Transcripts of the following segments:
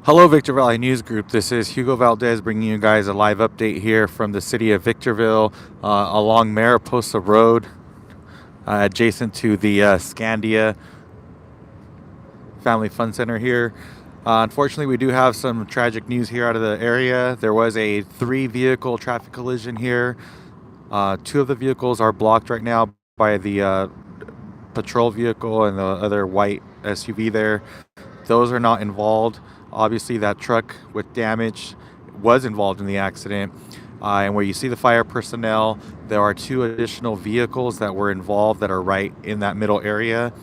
Hello, Victorville News Group. This is Hugo Valdez bringing you guys a live update here from the city of Victorville along Mariposa Road, adjacent to the Scandia Family Fun Center here. Unfortunately, we do have some tragic news here out of the area. There was a 3-vehicle traffic collision here. 2 of the vehicles are blocked right now by the patrol vehicle and the other white SUV there. Those are not involved. Obviously, that truck with damage was involved in the accident. And where you see the fire personnel, there are 2 additional vehicles that were involved that are right in that middle area.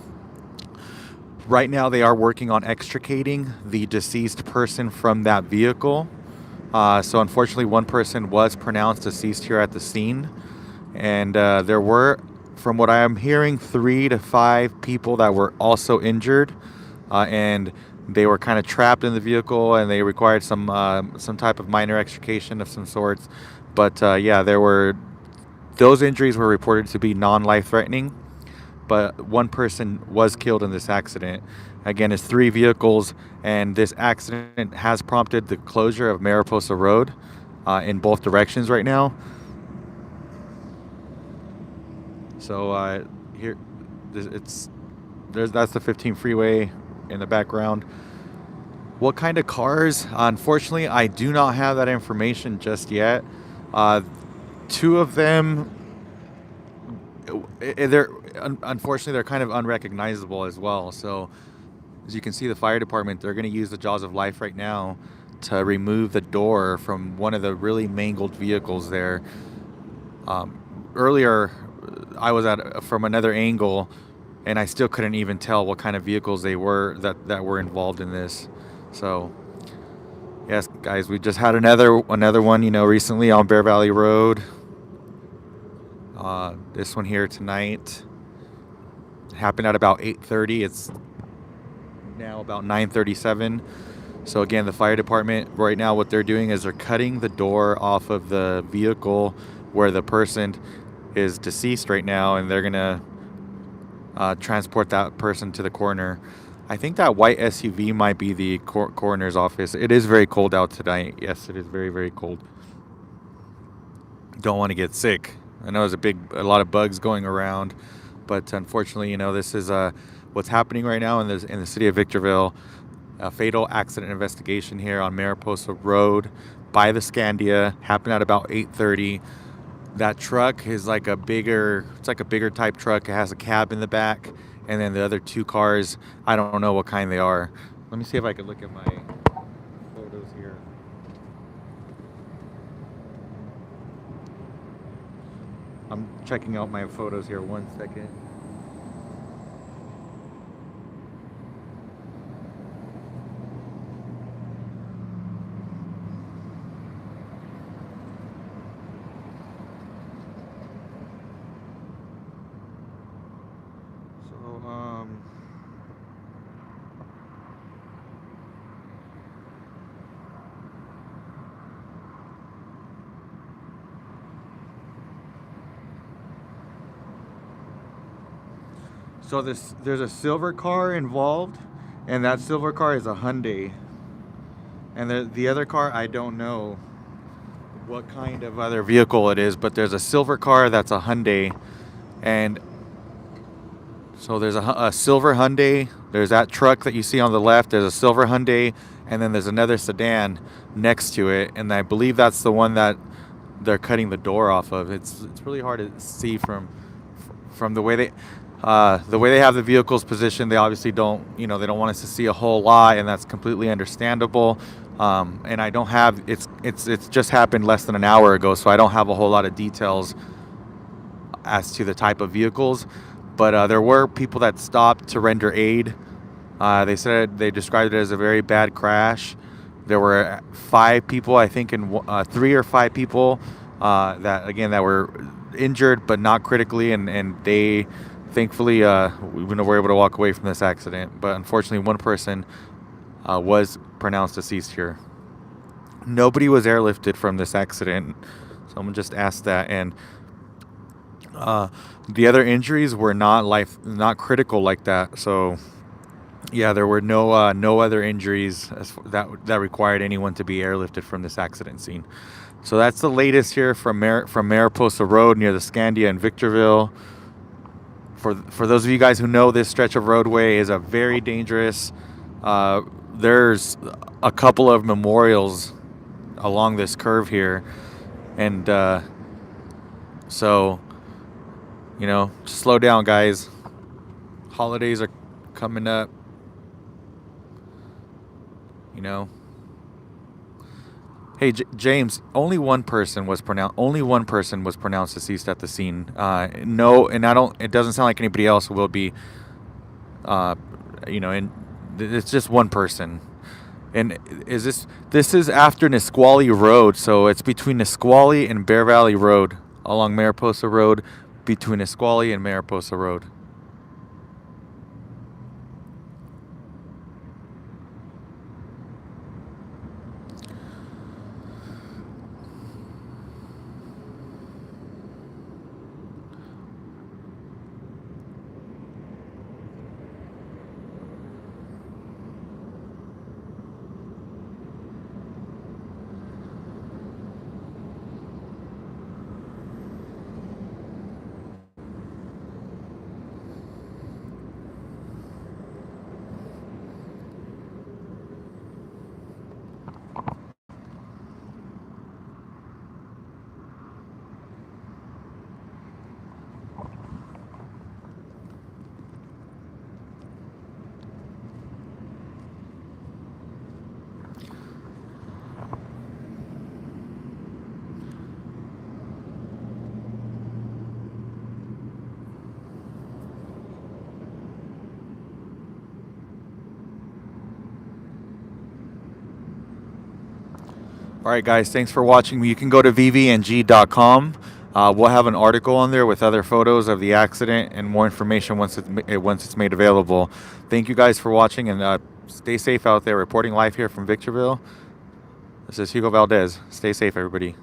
Right now, they are working on extricating the deceased person from that vehicle. So unfortunately, one person was pronounced deceased here at the scene. And there were, from what I am hearing, 3 to 5 people that were also injured. And they were kind of trapped in the vehicle, and they required some type of minor extrication of some sorts. But yeah, those injuries were reported to be non-life-threatening. But one person was killed in this accident. Again, it's 3 vehicles, and this accident has prompted the closure of Mariposa Road in both directions right now. So here, that's the 15 freeway in the background. What kind of cars? Unfortunately, I do not have that information just yet. 2 of them, unfortunately, they're kind of unrecognizable as well. So as you can see, the fire department, they're going to use the jaws of life right now to remove the door from one of the really mangled vehicles there. Earlier, I was from another angle, and I still couldn't even tell what kind of vehicles they were that were involved in this. So yes, guys, we just had another one, recently on Bear Valley Road. This one here tonight happened at about 8:30. It's now about 9:37. So again, the fire department right now, what they're doing is they're cutting the door off of the vehicle where the person is deceased right now, and they're gonna transport that person to the coroner. I think that white SUV might be the coroner's office. It is very cold out tonight. Yes, it is very, very cold. Don't want to get sick. I know there's a lot of bugs going around, but unfortunately, this is what's happening right now in the city of Victorville. A fatal accident investigation here on Mariposa Road by the Scandia happened at about 8:30. That truck is like a bigger type truck. It has a cab in the back, and then the other 2 cars, I don't know what kind they are. Let me see if I can look at my photos here. I'm checking out my photos here. 1 second. So there's a silver car involved, and that silver car is a Hyundai. And the other car, I don't know what kind of other vehicle it is, but there's a silver car that's a Hyundai. And so there's a silver Hyundai. There's that truck that you see on the left. There's a silver Hyundai, and then there's another sedan next to it. And I believe that's the one that they're cutting the door off of. It's really hard to see from the way they have the vehicles positioned. They obviously don't, they don't want us to see a whole lot, and that's completely understandable. And I don't have it's just happened less than an hour ago, so I don't have a whole lot of details as to the type of vehicles. But there were people that stopped to render aid. They described it as a very bad crash. There were 5 people, I think, 3 or 5 people that were injured but not critically, and they thankfully we were able to walk away from this accident. But unfortunately, one person was pronounced deceased here. Nobody was airlifted from this accident. Someone just asked that, and the other injuries were not critical like that. So Yeah, there were no other injuries that required anyone to be airlifted from this accident scene. So that's the latest here from Mariposa Road near the Scandia in Victorville. For those of you guys who know, this stretch of roadway is a very dangerous. There's a couple of memorials along this curve here, and so just slow down, guys. Holidays are coming up. Hey, James. Only one person was pronounced deceased at the scene. No, and I don't. It doesn't sound like anybody else will be. And it's just one person. And this is after Nisqually Road, so it's between Nisqually and Bear Valley Road, along Mariposa Road, between Nisqually and Mariposa Road. All right, guys, thanks for watching. You can go to VVNG.com. We'll have an article on there with other photos of the accident and more information once it's made available. Thank you guys for watching, and stay safe out there. Reporting live here from Victorville. This is Hugo Valdez. Stay safe, everybody.